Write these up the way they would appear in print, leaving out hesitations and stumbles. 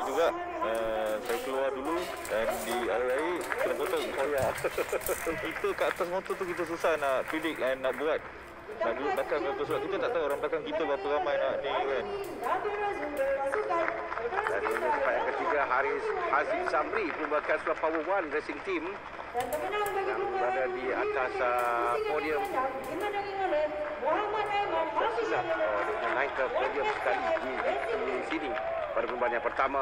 juga. Saya keluar dulu dan di air kena potong koyak. Kita kat atas motor tu kita susah nak predict dan nak buat. Nak duduk belakang motor sebab kita tak tahu orang belakang kita berapa ramai nak ni kan. Dan ini tempat yang ketiga, Haziq Zamri, pelumba Kestrel Power One Racing Team yang berada di atas podium. Sudah naik ke podium sekali di sini pada perlumbaan yang pertama.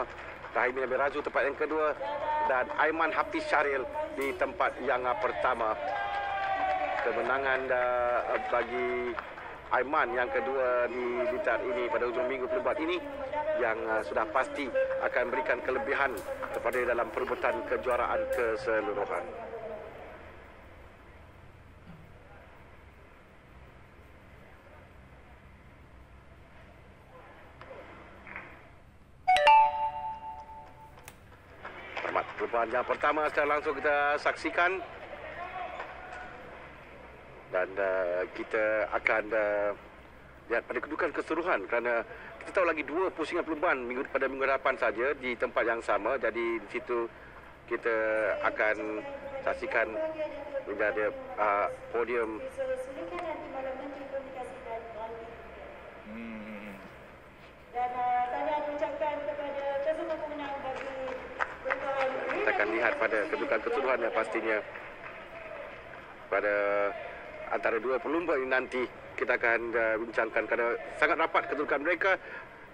Rahimi Nabil Razu tempat yang kedua dan Aiman Hafiz Syaril di tempat yang pertama. Kemenangan bagi Aiman yang kedua di litar ini pada hujung minggu perlumbaan ini yang sudah pasti akan berikan kelebihan kepada dalam perebutan kejuaraan keseluruhan. Perlumbaan yang pertama secara langsung kita saksikan dan kita akan lihat pada kedudukan keseluruhan kerana kita tahu lagi dua pusingan perlumbaan pada minggu depan saja di tempat yang sama. Jadi di situ kita akan saksikan menjadi podium. Dan saya ucapkan kepada semua pemenang bagi kita akan lihat pada kedudukan keseluruhan yang pastinya pada antara dua pelumba ini nanti kita akan bincangkan kerana sangat rapat kedudukan mereka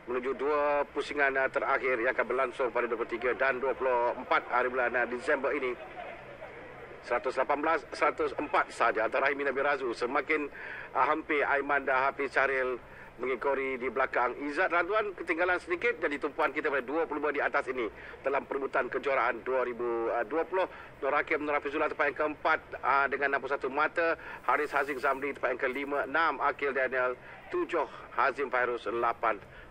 menuju dua pusingan terakhir yang akan berlangsung pada 23 dan 24 hari bulan Disember ini. 118, 104 saja antara Rahimi Nabil Razu. Semakin hampir Aiman dan Hafiz Syaril mengikori di belakang. Izzat Radwan ketinggalan sedikit jadi tumpuan kita pada 25 di atas ini dalam perebutan kejuaraan 2020. Nur Hakim Nur Hafizullah tempat yang keempat dengan 61 mata. Haris Haziq Zamri tempat yang kelima, 6 Akil Daniel, 7 Hazim Fairuz, 8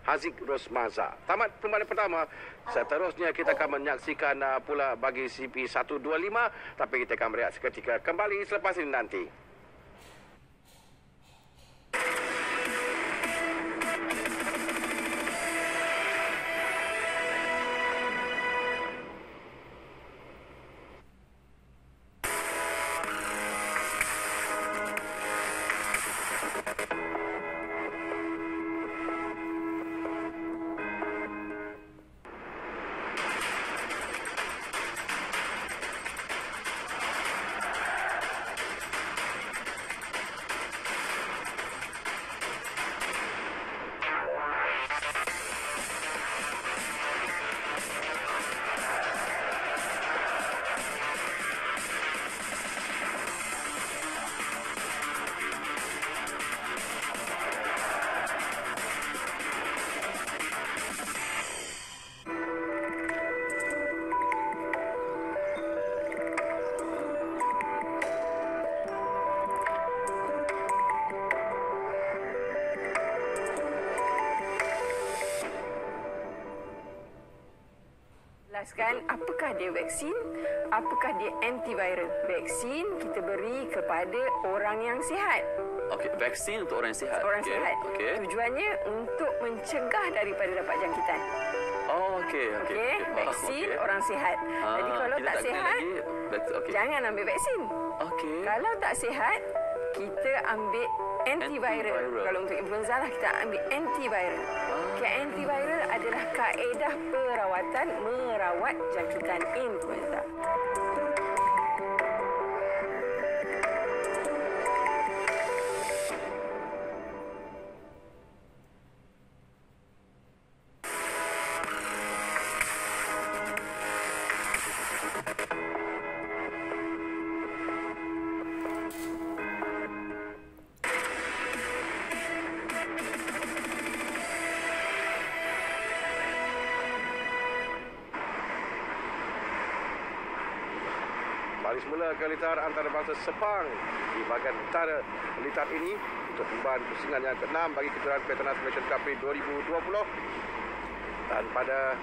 Haziq Rosmaza. Tamat perlumbaan pertama. Seterusnya kita akan menyaksikan pula bagi CP125 tapi kita akan berehat seketika kembali selepas ini nanti. Jelaskan apakah dia vaksin, apakah dia antiviral. Vaksin kita beri kepada orang yang sihat. Okey, vaksin untuk orang yang sihat. Orang sihat. Okey. Tujuannya untuk mencegah daripada dapat jangkitan. Oh, okey. Okey, vaksin orang sihat. Jadi kalau tak sihat, jangan ambil vaksin. Okey. Kalau tak sihat, kita ambil antiviral. Kalau untuk influenza lah kita ambil antiviral. Antiviral adalah kaedah perawatan merawat jangkitan influenza. Balik semula ke litar antarabangsa Sepang di bahagian utara litar ini untuk perlumbaan pusingan yang ke-6 bagi kejuaraan Petronas Malaysian Cup 2020. Dan pada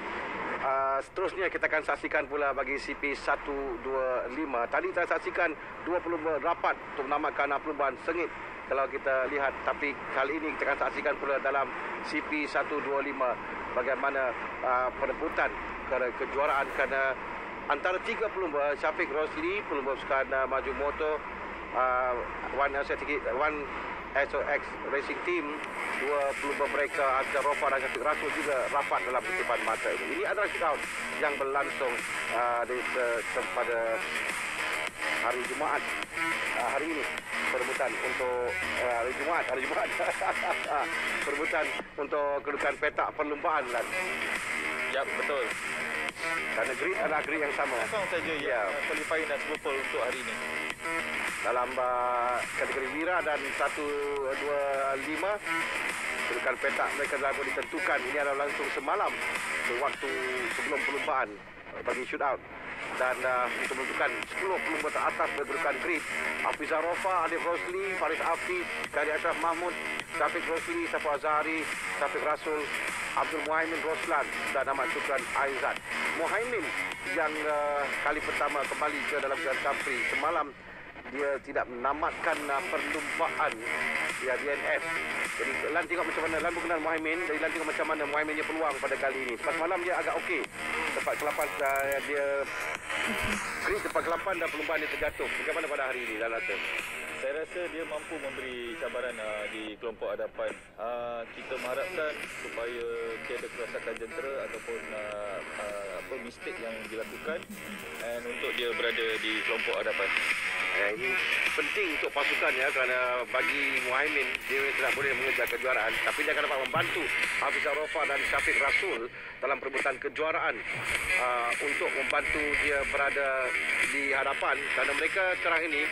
seterusnya kita akan saksikan pula bagi CP125. Tadi kita saksikan 20 rapat untuk menamakan perlumbaan sengit kalau kita lihat. Tapi kali ini kita akan saksikan pula dalam CP125 bagaimana perebutan kejuaraan kerana antara 3 pelumba, Syafiq Rosli, pelumba sukan maju motor, One SOX Racing Team, 2 pelumba mereka Azhar Rofa dan Syafiq Rasul juga rapat dalam pertutupan mata ini. Ini adalah shootout yang berlangsung pada hari Jumaat hari ini, perebutan untuk hari Jumaat perebutan untuk kedudukan petak perlumbaan kan. Ya, betul. Kerana grid adalah grid yang sama. Kosong saja yang qualifying dan super pole untuk hari ini. Dalam kategori Wira dan 125 kedudukan petak mereka telah ditentukan. Ini adalah langsung semalam waktu sebelum perlumbaan bagi shootout. Dan untuk menentukan 10 pelumba teratas berkedudukan grid, Hafizah Rofa, Adib Rosli, Faris Hafiz, Kari Ashraf Mahmud, Syafiq Rosli, Safu Azhari, Syafiq Rasul, Abdul Muhaimin Roslan dan Ahmad Syukran Aizat. Muhaimin yang kali pertama kembali ke dalam Grand Prix semalam, dia tidak menamatkan perlumbaan DNF. Jadi Lan tengok macam mana, Lan berkenal Muhaimin, jadi Lan tengok macam mana Muhaimin dia peluang pada kali ini. Pas malam dia agak okey. Tempat ke-8 dia grid tempat ke-8 dan perlumbaan dia terjatuh. Bagaimana pada hari ini Lan rasa? Saya rasa dia mampu memberi cabaran di kelompok hadapan. Kita mengharapkan supaya tiada kerosakan jentera ataupun mistake yang dilakukan dan untuk dia berada di kelompok hadapan. Ini penting untuk pasukan ya, kerana bagi Muhaimin dia tidak boleh mengejar kejuaraan, tapi dia akan dapat membantu Hafizah Rofa dan Syafiq Rasul dalam perebutan kejuaraan untuk membantu dia berada di hadapan. Kerana mereka sekarang ini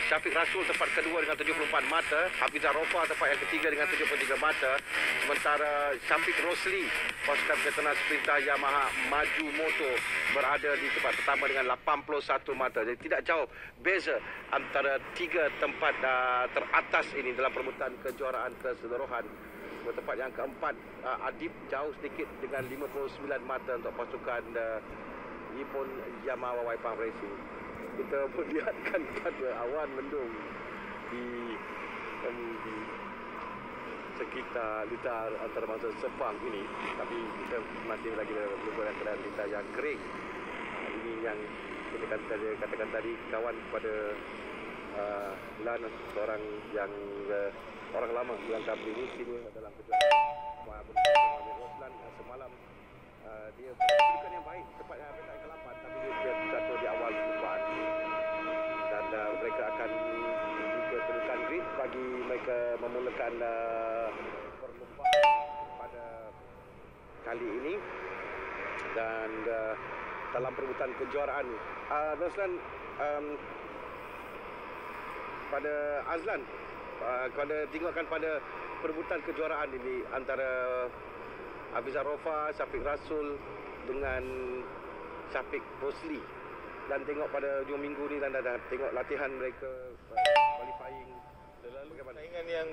Syafiq Rasul tempat kedua dengan 74 mata, Hafizah Rofa tempat yang ketiga dengan 73 mata, sementara Syafiq Rosli pasukan veteran sprinter Yamaha Maju Moto berada di tempat pertama dengan 81 mata. Jadi tidak jauh beza antara 3 tempat teratas ini dalam perebutan kejuaraan keseluruhan. Tempat yang keempat Adib jauh sedikit dengan 59 mata untuk pasukan Nippon Yamaha Waipang Racing. Kita perlihatkan pada awan mendung di sekitar litar antarabangsa Sepang ini, tapi kita masih lagi menggunakan keadaan litar yang kering. Ini yang kita katakan tadi, kawan kepada Lan, seorang yang orang lama Grand Prix ini, senior dalam kejuaraan Roslan. Semalam dia kedudukan yang baik, tepatnya petak ke-8, tapi dia jatuh di awal perlumbaan. Dan mereka akan pergi ke kedudukan grid bagi mereka memulakan perlumbaan pada kali ini. Dan dalam perebutan kejuaraan Roslan, pada Azlan, kalau tengokkan pada perebutan kejuaraan ini antara Hafizah Rofa, Syafiq Rasul dengan Syafiq Rosli, dan tengok pada 2 minggu ni dan dah tengok latihan mereka qualifying, Terlalu persaingan yang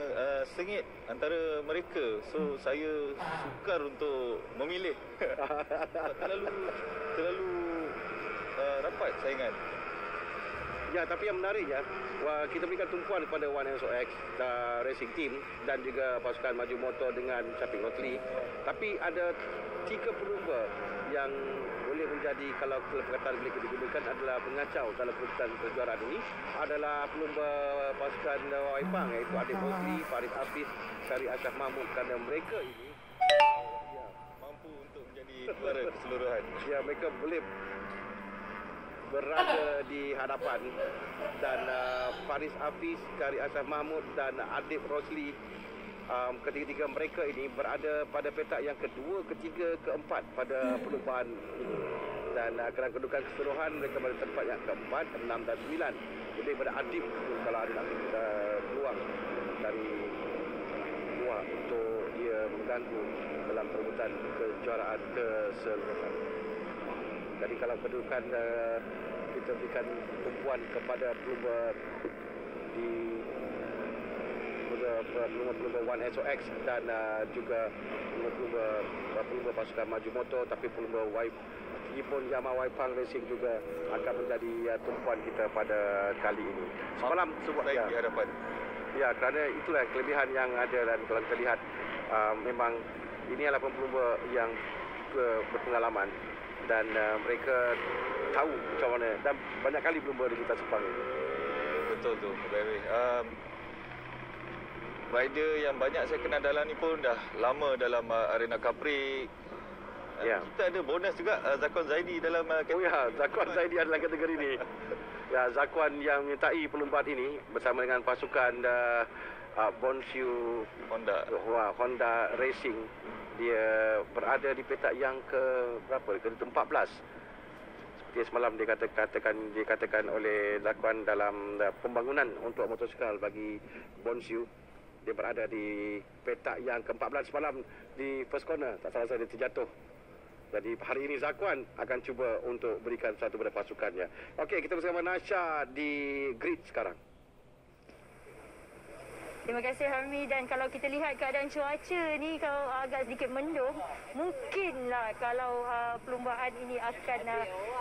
sengit antara mereka. So saya sukar untuk memilih. terlalu rapat saingan. Ya, tapi yang menariknya, kita berikan tumpuan kepada One SOX Racing Team dan juga pasukan Maju Motor dengan Syafiq Rosli. Tapi ada 3 pelumba yang boleh menjadi, kalau perkataan boleh digunakan, adalah pengacau dalam perebutan kejuaraan ini. Adalah pelumba pasukan Waipang, iaitu Adib Rosli, Faris Hafiz, Kari Ashraf Mahmud, kerana mereka ini Mampu untuk menjadi juara keseluruhan. ya, mereka boleh berada di hadapan. Dan Faris Hafiz, Kari Ashraf Mahmud dan Adib Rosli, ketiga-tiga mereka ini berada pada petak yang kedua, ketiga, keempat pada perlumbaan ini. Dan kerana kedudukan keseluruhan mereka pada tempat yang keempat, 6 dan 9. Lebih pada Adib kalau ada peluang dari luar untuk dia mengganggu dalam perebutan kejuaraan keseluruhan. Jadi kalau kedudukan kita berikan tumpuan kepada pelumba di pelumba One SOX dan juga pelumba pasukan Maju Motor, tapi pelumba Nippon Yamaha Waipang Racing juga akan menjadi tumpuan kita pada kali ini. Semalam sebuah baik di hadapan. Ya, kerana itulah kelebihan yang ada, dan kalau kita lihat memang ini adalah pelumba yang berpengalaman, dan mereka tahu macam mana, dan banyak kali pelumba di Lintas Sepang ini. Betul tu, Barry. Rider yang banyak saya kenal dalam ni pun dah lama dalam arena Capri. Ya. Kita ada bonus juga Zakwan Zaidi dalam Oh ya, Zakwan Zaidi adalah kategori ini. Ya, Zakwan yang menyertai perlumbaan ini bersama dengan pasukan Bonshu Honda Racing. Dia berada di petak yang ke berapa? Ke-14. Seperti semalam dikatakan oleh Zakwan dalam pembangunan untuk motosikal bagi Bonshu. Dia berada di petak yang ke-14 semalam di first corner. Tak salah saya, dia terjatuh. Jadi hari ini Zakwan akan cuba untuk berikan satu pada pasukannya. Okey, kita bersama Nasha di grid sekarang. Terima kasih Hamid, dan kalau kita lihat keadaan cuaca ni kalau agak sedikit mendung, mungkinlah kalau perlumbaan ini akan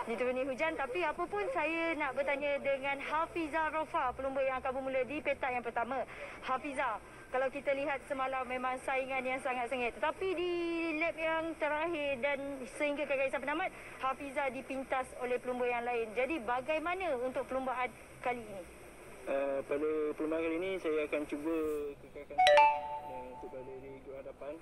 dituruni hujan, tapi apa pun saya nak bertanya dengan Hafizah Rofa, pelumba yang akan bermula di petak yang pertama. Hafizah, kalau kita lihat semalam memang saingan yang sangat sengit, tetapi di lap yang terakhir dan sehingga ke garisan penamat, Hafizah dipintas oleh pelumba yang lain. Jadi bagaimana untuk perlumbaan kali ini? Pada perlumbaan kali ini saya akan cuba kekalkan untuk berada di grup hadapan.